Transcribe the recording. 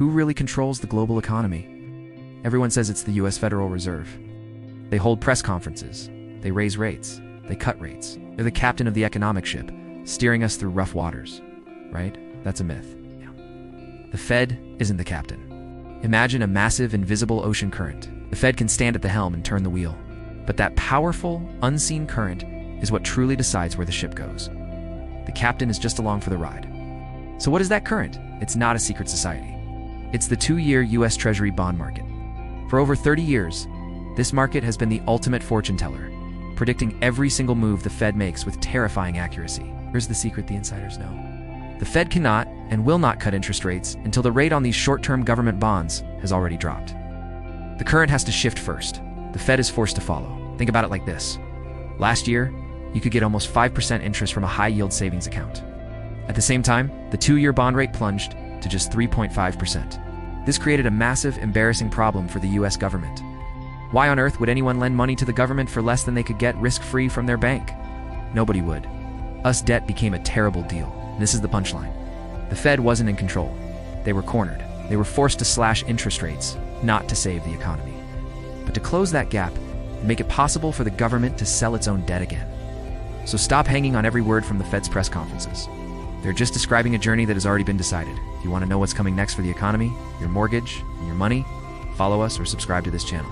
Who really controls the global economy? Everyone says it's the US Federal Reserve. They hold press conferences. They raise rates. They cut rates. They're the captain of the economic ship, steering us through rough waters. Right? That's a myth. The Fed isn't the captain. Imagine a massive, invisible ocean current. The Fed can stand at the helm and turn the wheel. But that powerful, unseen current is what truly decides where the ship goes. The captain is just along for the ride. So what is that current? It's not a secret society. It's the 2-year US Treasury bond market. For over 30 years, this market has been the ultimate fortune teller, predicting every single move the Fed makes with terrifying accuracy. Here's the secret the insiders know. The Fed cannot and will not cut interest rates until the rate on these short-term government bonds has already dropped. The current has to shift first. The Fed is forced to follow. Think about it like this. Last year, you could get almost 5% interest from a high-yield savings account. At the same time, the 2-year bond rate plunged to just 3.5%. This created a massive, embarrassing problem for the US government. Why on earth would anyone lend money to the government for less than they could get risk-free from their bank? Nobody would. US debt became a terrible deal. And this is the punchline. The Fed wasn't in control. They were cornered. They were forced to slash interest rates, not to save the economy, but to close that gap and make it possible for the government to sell its own debt again. So stop hanging on every word from the Fed's press conferences. They're just describing a journey that has already been decided. If you want to know what's coming next for the economy, your mortgage, and your money, follow us or subscribe to this channel.